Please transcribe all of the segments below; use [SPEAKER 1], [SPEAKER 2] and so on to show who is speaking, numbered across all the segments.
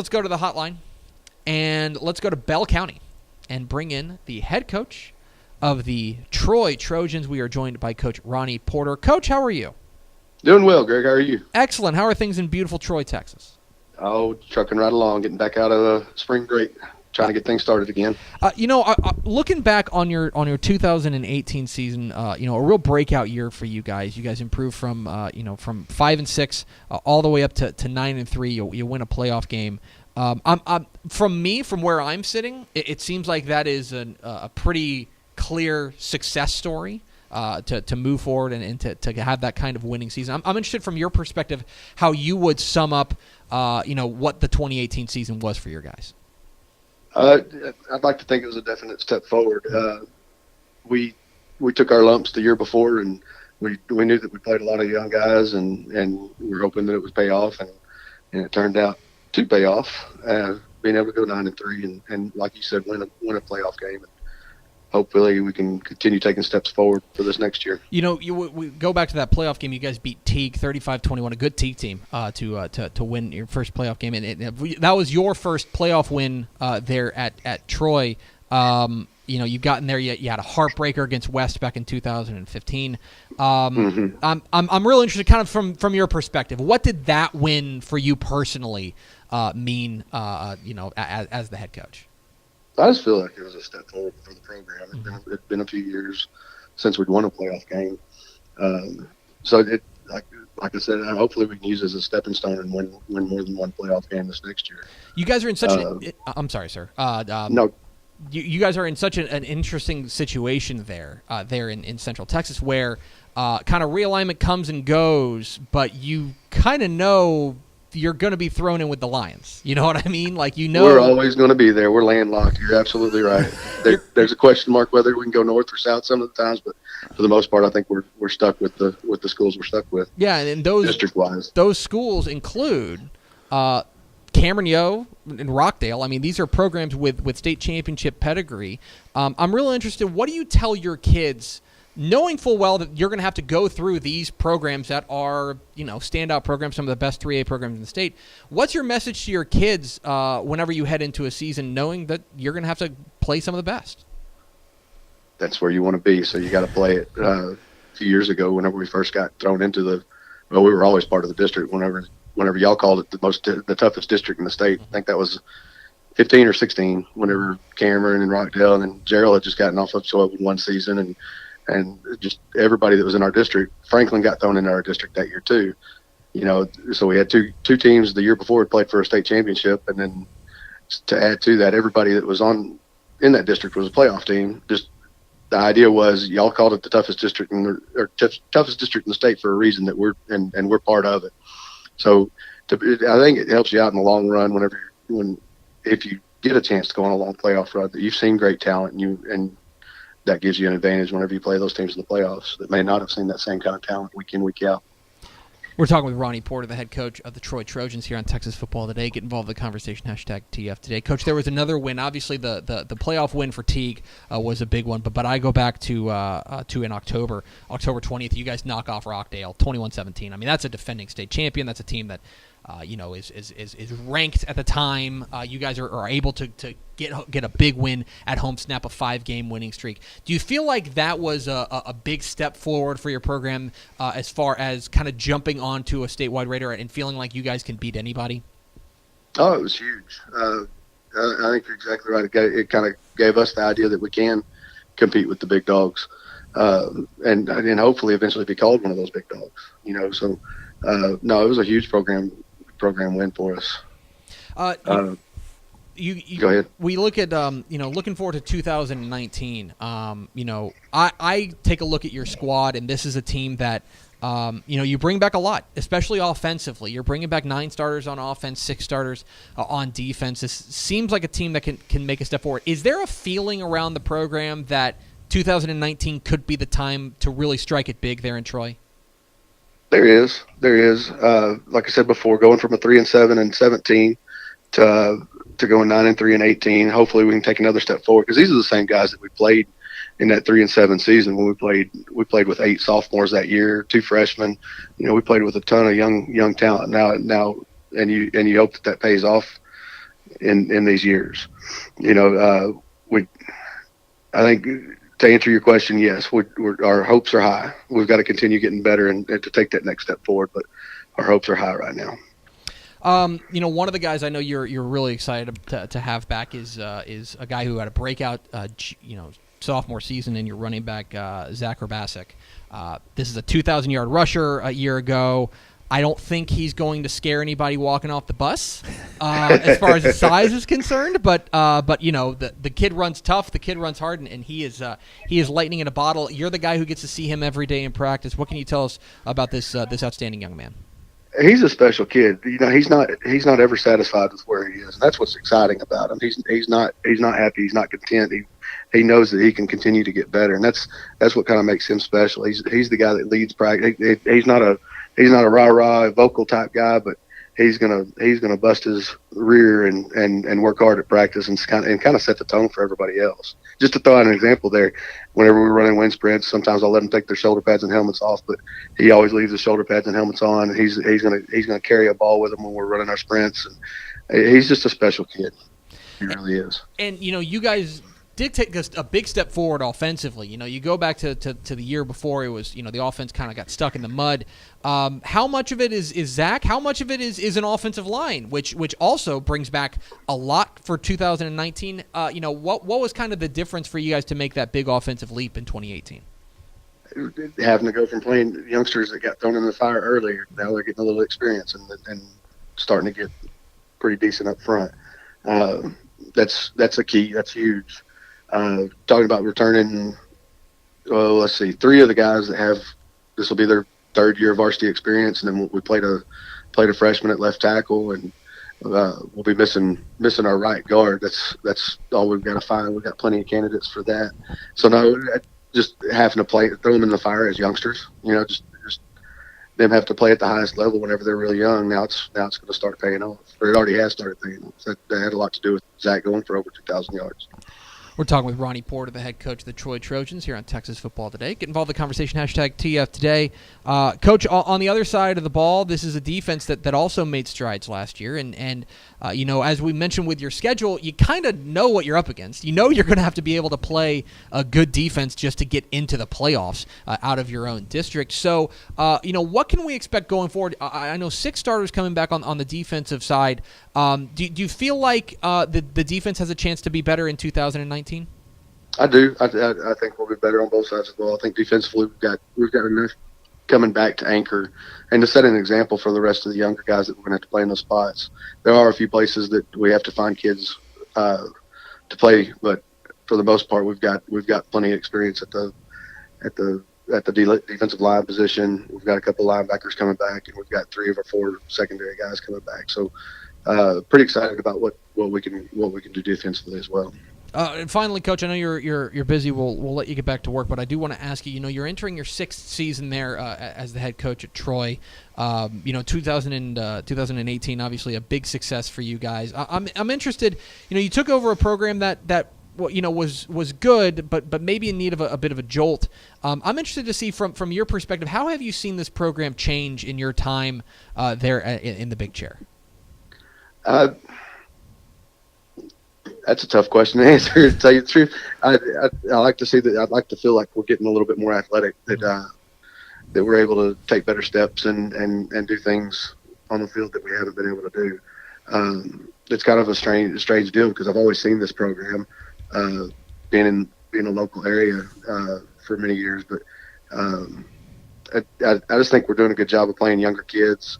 [SPEAKER 1] let's go to the hotline, and let's go to Bell County and bring in the head coach of the Troy Trojans. We are joined by Coach Ronnie Porter. Coach, how are you?
[SPEAKER 2] Doing well, Greg. How are you?
[SPEAKER 1] Excellent. How are things in beautiful Troy, Texas?
[SPEAKER 2] Oh, trucking right along, getting back out of the spring break, trying to get things started again.
[SPEAKER 1] Looking back on your 2018 season, a real breakout year for you guys. You guys improved from 5-6 all the way up to 9-3. You win a playoff game. From where I'm sitting, it seems like that is a pretty clear success story. To move forward and to have that kind of winning season. I'm interested from your perspective how you would sum up, what the 2018 season was for your guys.
[SPEAKER 2] I'd like to think it was a definite step forward. We took our lumps the year before, and we knew that we played a lot of young guys, and we were hoping that it would pay off, and it turned out to pay off. Being able to go 9-3 and like you said, win a playoff game. Hopefully we can continue taking steps forward for this next year.
[SPEAKER 1] We go back to that playoff game. You guys beat Teague 35-21, a good Teague team, to win your first playoff game, and that was your first playoff win there at Troy. You got in there. You had a heartbreaker against West back in 2015. I'm real interested, kind of from your perspective. What did that win for you personally mean? As the head coach.
[SPEAKER 2] I just feel like it was a step forward for the program. It's been a few years since we'd won a playoff game. So like I said, hopefully we can use it as a stepping stone and win more than one playoff game this next year.
[SPEAKER 1] You guys are in such I'm sorry, sir.
[SPEAKER 2] No.
[SPEAKER 1] You guys are in such an interesting situation there in Central Texas where kind of realignment comes and goes, but you kind of know you're going to be thrown in with the Lions. You know what I mean?
[SPEAKER 2] We're always going to be there. We're landlocked. You're absolutely right. There's a question mark whether we can go north or south some of the times, but for the most part, I think we're stuck with the schools we're stuck with.
[SPEAKER 1] Yeah, and those
[SPEAKER 2] district-wise,
[SPEAKER 1] those schools include Cameron Yo and Rockdale. I mean, these are programs with state championship pedigree. I'm really interested. What do you tell your kids, knowing full well that you're going to have to go through these programs that are, standout programs, some of the best 3A programs in the state? What's your message to your kids whenever you head into a season, knowing that you're going to have to play some of the best?
[SPEAKER 2] That's where you want to be, so you got to play it. A few years ago, whenever we first got thrown into we were always part of the district. Whenever y'all called it the toughest district in the state, I think that was 15 or 16. Whenever Cameron and Rockdale and Gerald had just gotten off of Choice with one season, and just everybody that was in our district. Franklin got thrown into our district that year too. So we had two teams the year before had played for a state championship, and then to add to that, everybody that was in that district was a playoff team. Just the idea was y'all called it the toughest district toughest district in the state for a reason that we're part of it. So I think it helps you out in the long run if you get a chance to go on a long playoff run. That you've seen great talent and that gives you an advantage whenever you play those teams in the playoffs that may not have seen that same kind of talent week in, week out.
[SPEAKER 1] We're talking with Ronnie Porter, the head coach of the Troy Trojans here on Texas Football Today. Get involved in the conversation, #TF Today. Coach, there was another win. Obviously, the playoff win for Teague was a big one, but I go back to in October 20th, you guys knock off Rockdale 21-17. I mean, that's a defending state champion. That's a team that is ranked at the time. You guys are able to get a big win at home, snap a 5-game winning streak. Do you feel like that was a big step forward for your program as far as kind of jumping onto a statewide radar and feeling like you guys can beat anybody?
[SPEAKER 2] Oh, it was huge. I think you're exactly right. It kind of gave us the idea that we can compete with the big dogs, and hopefully eventually be called one of those big dogs. So no, it was a huge program win for us. Go ahead.
[SPEAKER 1] We look at looking forward to 2019. I take a look at your squad, and this is a team that you bring back a lot, especially offensively. You're bringing back 9 starters on offense, 6 starters on defense. This seems like a team that can make a step forward. Is there a feeling around the program that 2019 could be the time to really strike it big there in Troy?
[SPEAKER 2] There is. Like I said before, going from a 3-7 and 17 to going 9-3 and 18. Hopefully, we can take another step forward because these are the same guys that we played in that 3-7 season when we played with 8 sophomores that year, 2 freshmen. We played with a ton of young talent now, and you hope that pays off in these years. I think to answer your question, yes, our hopes are high. We've got to continue getting better and to take that next step forward, but our hopes are high right now.
[SPEAKER 1] One of the guys I know you're really excited to have back is a guy who had a breakout, sophomore season in your running back, Zach Urbasic. This is a 2,000-yard rusher a year ago. I don't think he's going to scare anybody walking off the bus as far as his size is concerned. But the kid runs tough, the kid runs hard, and he is lightning in a bottle. You're the guy who gets to see him every day in practice. What can you tell us about this outstanding young man?
[SPEAKER 2] He's a special kid. He's not ever satisfied with where he is, and that's what's exciting about him. He's not happy. He's not content. He knows that he can continue to get better, and that's what kind of makes him special. He's the guy that leads practice. He's not a rah-rah vocal type guy, but he's gonna bust his rear and work hard at practice and kind of set the tone for everybody else. Just to throw out an example there, whenever we're running wind sprints, sometimes I'll let them take their shoulder pads and helmets off, but he always leaves the shoulder pads and helmets on. And he's gonna carry a ball with him when we're running our sprints, and he's just a special kid. He really is. And
[SPEAKER 1] you guys did take a big step forward offensively. You go back to the year before, it was the offense kind of got stuck in the mud. How much of it is Zach? How much of it is an offensive line, which also brings back a lot for 2019? What was kind of the difference for you guys to make that big offensive leap in 2018?
[SPEAKER 2] Having to go from playing youngsters that got thrown in the fire earlier, now they're getting a little experience and starting to get pretty decent up front. That's a key. That's huge. Talking about returning, let's see, 3 of the guys that have this will be their 3rd year of varsity experience, and then we played a freshman at left tackle, and we'll be missing our right guard. That's all we've got to find. We've got plenty of candidates for that. So no, just having to throw them in the fire as youngsters. Just them have to play at the highest level whenever they're really young. Now it's going to start paying off, or it already has started paying off. So that had a lot to do with Zach going for over 2,000 yards.
[SPEAKER 1] We're talking with Ronnie Porter, the head coach of the Troy Trojans here on Texas Football Today. Get involved in the conversation, #TF Today. Coach, on the other side of the ball, this is a defense that also made strides last year. And as we mentioned with your schedule, you kind of know what you're up against. You're going to have to be able to play a good defense just to get into the playoffs out of your own district. So, what can we expect going forward? I know 6 starters coming back on the defensive side. Do you feel like the defense has a chance to be better in 2019?
[SPEAKER 2] I do. I think we'll be better on both sides of the ball. I think defensively we've got enough coming back to anchor and to set an example for the rest of the younger guys that we're going to have to play in those spots. There are a few places that we have to find kids to play, but for the most part, we've got plenty of experience at the defensive line position. We've got a couple linebackers coming back, and we've got 3 of our 4 secondary guys coming back. So pretty excited about what we can do defensively as well.
[SPEAKER 1] And finally, Coach, I know you're busy. We'll let you get back to work, but I do want to ask you. You're entering your 6th season there as the head coach at Troy. 2018, obviously a big success for you guys. I'm interested. You took over a program that was good, but maybe in need of a bit of a jolt. I'm interested to see from your perspective, how have you seen this program change in your time there in the big chair?
[SPEAKER 2] That's a tough question to answer. To tell you the truth, I like to see that. I'd like to feel like we're getting a little bit more athletic. That we're able to take better steps and do things on the field that we haven't been able to do. It's kind of a strange deal because I've always seen this program, being in a local area for many years. But I just think we're doing a good job of playing younger kids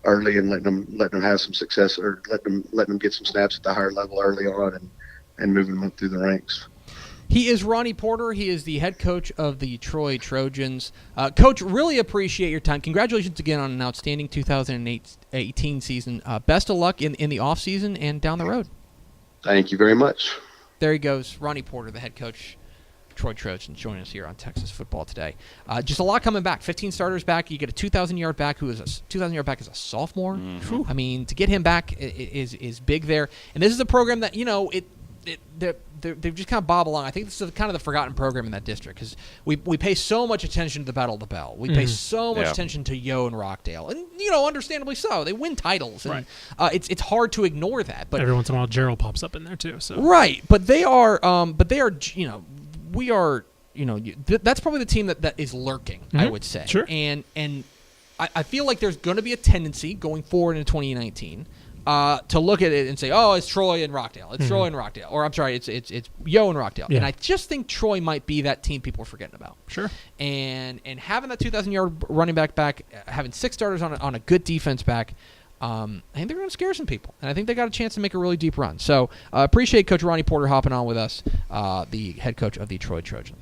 [SPEAKER 2] early and letting them have some success, or letting them get some snaps at the higher level early on and moving them up through the ranks.
[SPEAKER 1] He is Ronnie Porter. He is the head coach of the Troy Trojans. Coach, really appreciate your time. Congratulations again on an outstanding 2018 season. Best of luck in the offseason and down the road.
[SPEAKER 2] Thank you very much.
[SPEAKER 1] There he goes, Ronnie Porter, the head coach, Troy Trojans, joining us here on Texas Football Today. Just a lot coming back. 15 starters back. You get a 2,000-yard back who is a 2,000-yard back as a sophomore. Mm-hmm. I mean, to get him back is big there. And this is a program that they've just kind of bob along. I think this is kind of the forgotten program in that district because we pay so much attention to the Battle of the Bell. We pay so much attention to Yo and Rockdale, and understandably so. They win titles, and it's hard to ignore that. But
[SPEAKER 3] every once in a while, Gerald pops up in there too. So
[SPEAKER 1] right, but they are we are. That's probably the team that is lurking. I would say,
[SPEAKER 3] sure,
[SPEAKER 1] and I feel like there's going to be a tendency going forward into 2019 to look at it and say, oh, it's Troy and Rockdale. It's Troy and Rockdale. Or I'm sorry, it's Yo and Rockdale.
[SPEAKER 3] Yeah.
[SPEAKER 1] And I just think Troy might be that team people are forgetting about.
[SPEAKER 3] Sure.
[SPEAKER 1] And having that 2,000-yard running back, having 6 starters on a good defense back, I think they're going to scare some people. And I think they got a chance to make a really deep run. So appreciate Coach Ronnie Porter hopping on with us, the head coach of the Troy Trojans.